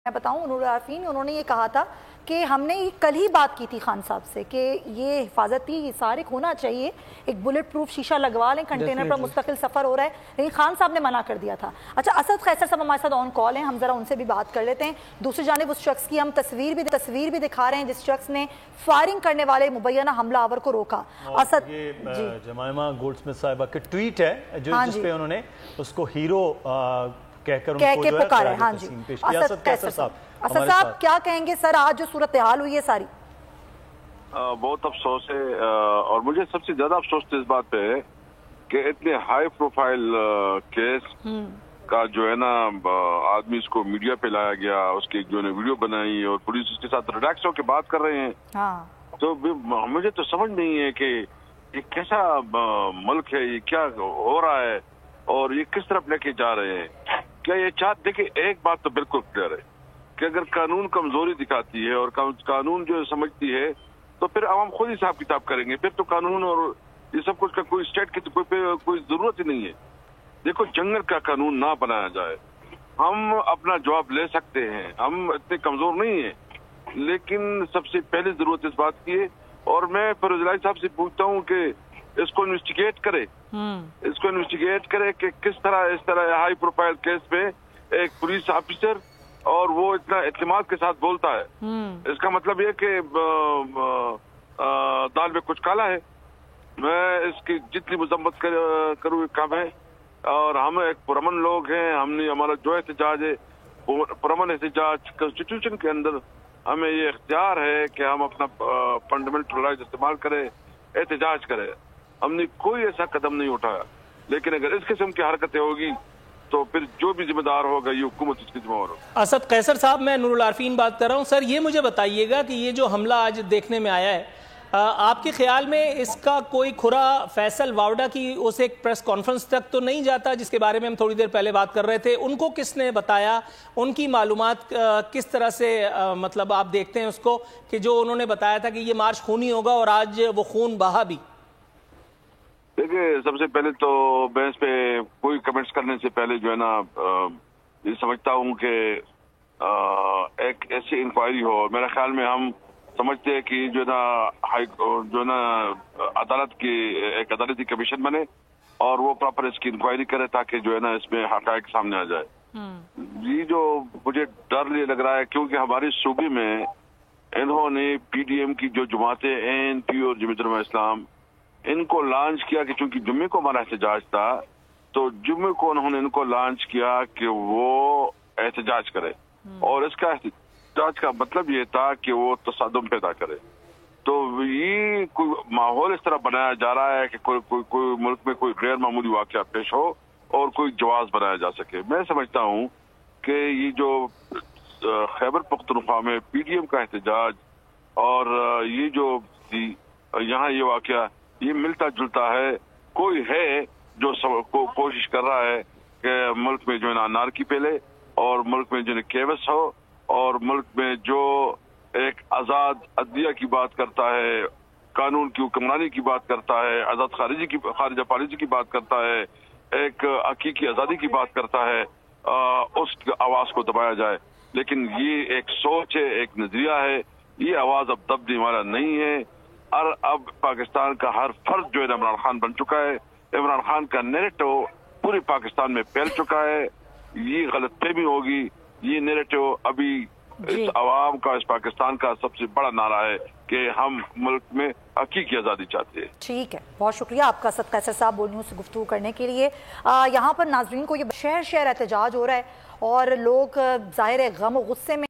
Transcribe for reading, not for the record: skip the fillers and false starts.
میں بتاؤں نور العارفین انہوں نے یہ کہا تھا کہ ہم نے کل ہی بات کی تھی خان صاحب سے کہ یہ حفاظتی سارق ہونا چاہیے, ایک بلٹ پروف شیشہ لگوا لیں, کنٹینر پر مستقل سفر ہو رہا ہے, لیکن خان صاحب نے منع کر دیا تھا. اچھا, اسد قیصر صاحب ہمارے ساتھ آن کال ہیں, ہم ذرا ان سے بھی بات کر لیتے ہیں. دوسری جانب اس شخص کی ہم تصویر بھی دکھا رہے ہیں جس شخص نے فائرنگ کرنے والے مبینہ حملہ آور کو روکا. اسد یہ جمائمہ گولڈ سمتھ صاحبہ کے ٹویٹ ہے جس پہ انہوں نے اس کو ہیرو کہہ کے پکارے. ہاں جی, اسد قیصر صاحب کیا کہیں گے سر آج جو صورتحال ہوئی ہے ساری؟ بہت افسوس ہے, اور مجھے سب سے زیادہ افسوس اس بات پہ ہے کہ اتنے ہائی پروفائل کیس کا جو ہے نا آدمی اس کو میڈیا پہ لایا گیا, اس کی جو نے ویڈیو بنائی اور پولیس اس کے ساتھ ریلیکس ہو کے بات کر رہے ہیں. تو مجھے تو سمجھ نہیں ہے کہ یہ کیسا ملک ہے, یہ کیا ہو رہا ہے اور یہ کس طرف لے کے جا رہے ہیں. کیا یہ دیکھیں ایک بات تو بالکل کلیئر ہے کہ اگر قانون کمزوری دکھاتی ہے اور قانون جو سمجھتی ہے تو پھر عوام خود ہی حساب کتاب کریں گے. پھر تو قانون اور یہ سب کچھ کا کوئی اسٹیٹ کی تو کوئی ضرورت ہی نہیں ہے. دیکھو جنگل کا قانون نہ بنایا جائے, ہم اپنا جواب لے سکتے ہیں, ہم اتنے کمزور نہیں ہیں, لیکن سب سے پہلی ضرورت اس بات کی ہے. اور میں فیروز الہی صاحب سے پوچھتا ہوں کہ اس کو انویسٹیگیٹ کرے کہ کس طرح اس طرح ہائی پروفائل کیس پہ ایک پولیس آفیسر اور وہ اتنا اعتماد کے ساتھ بولتا ہے. اس کا مطلب یہ کہ دال میں کچھ کالا ہے. میں اس کی جتنی مذمت کروں کم ہے, اور ہم ایک پرامن لوگ ہیں. ہمارا جو احتجاج ہے پرامن احتجاج, کانسٹیٹیوشن کے اندر ہمیں یہ اختیار ہے کہ ہم اپنا فنڈامنٹل رائٹ استعمال کریں, احتجاج کریں. ہم نے کوئی ایسا قدم نہیں اٹھایا, لیکن اگر اس قسم کی حرکتیں ہوگی تو پھر جو بھی ذمہ دار ہوگا یہ حکومت اس کی ذمہ دار ہوگا. اسد قیصر صاحب, میں نور العارفین بات کر رہا ہوں. سر یہ مجھے بتائیے گا کہ یہ جو حملہ آج دیکھنے میں آیا ہے, آپ کے خیال میں اس کا کوئی کھرا فیصل واوڈا کی اس ایک پریس کانفرنس تک تو نہیں جاتا جس کے بارے میں ہم تھوڑی دیر پہلے بات کر رہے تھے؟ ان کو کس نے بتایا, ان کی معلومات کس طرح سے مطلب آپ دیکھتے ہیں اس کو کہ جو انہوں نے بتایا تھا کہ یہ مارچ خونی ہوگا اور آج وہ خون بہا بھی؟ دیکھیں, سب سے پہلے تو میں اس پہ کوئی کمنٹس کرنے سے پہلے جو ہے نا یہ سمجھتا ہوں کہ ایک ایسی انکوائری ہو. میرے خیال میں ہم سمجھتے ہیں کہ جو ہے نا عدالت کی ایک عدالتی کمیشن بنے اور وہ پراپر اس کی انکوائری کرے تاکہ جو ہے نا اس میں حقائق سامنے آ جائے. یہ جو مجھے ڈر لگ رہا ہے کیونکہ ہماری صوبے میں انہوں نے پی ڈی ایم کی جو جماعتیں ANP اور جمعیت علماء اسلام ان کو لانچ کیا کہ چونکہ جمعے کو ہمارا احتجاج تھا تو جمعے کو انہوں نے ان کو لانچ کیا کہ وہ احتجاج کرے, اور اس کا احتجاج کا مطلب یہ تھا کہ وہ تصادم پیدا کرے. تو یہ کوئی ماحول اس طرح بنایا جا رہا ہے کہ کوئی ملک میں کوئی غیر معمولی واقعہ پیش ہو اور کوئی جواز بنایا جا سکے. میں سمجھتا ہوں کہ یہ جو خیبر پختونخوا میں پی ڈی ایم کا احتجاج اور یہ جو یہاں یہ واقعہ یہ ملتا جلتا ہے. کوئی ہے جو کوشش کر رہا ہے کہ ملک میں جو ہے نا انارکی پھیلے اور ملک میں جو ہے کیوس ہو اور ملک میں جو ایک آزاد عدلیہ کی بات کرتا ہے, قانون کی حکمرانی کی بات کرتا ہے, آزاد خارجہ پالیسی کی بات کرتا ہے, ایک حقیقی آزادی کی بات کرتا ہے, اس آواز کو دبایا جائے. لیکن یہ ایک سوچ ہے, ایک نظریہ ہے, یہ آواز اب دبنے والا نہیں ہے. اور اب پاکستان کا ہر فرد جو ہے عمران خان بن چکا ہے. عمران خان کا نیریٹو پورے پاکستان میں پھیل چکا ہے. یہ غلط فہمی ہوگی. یہ نیریٹو ابھی اس عوام کا, اس پاکستان کا سب سے بڑا نعرہ ہے کہ ہم ملک میں حقیقی آزادی چاہتے ہیں. ٹھیک ہے, بہت شکریہ آپ کا اسد قیصر صاحب بول نیوز سے گفتگو کرنے کے لیے. یہاں پر ناظرین کو یہ شہر احتجاج ہو رہا ہے اور لوگ ظاہر ہے غم و غصے میں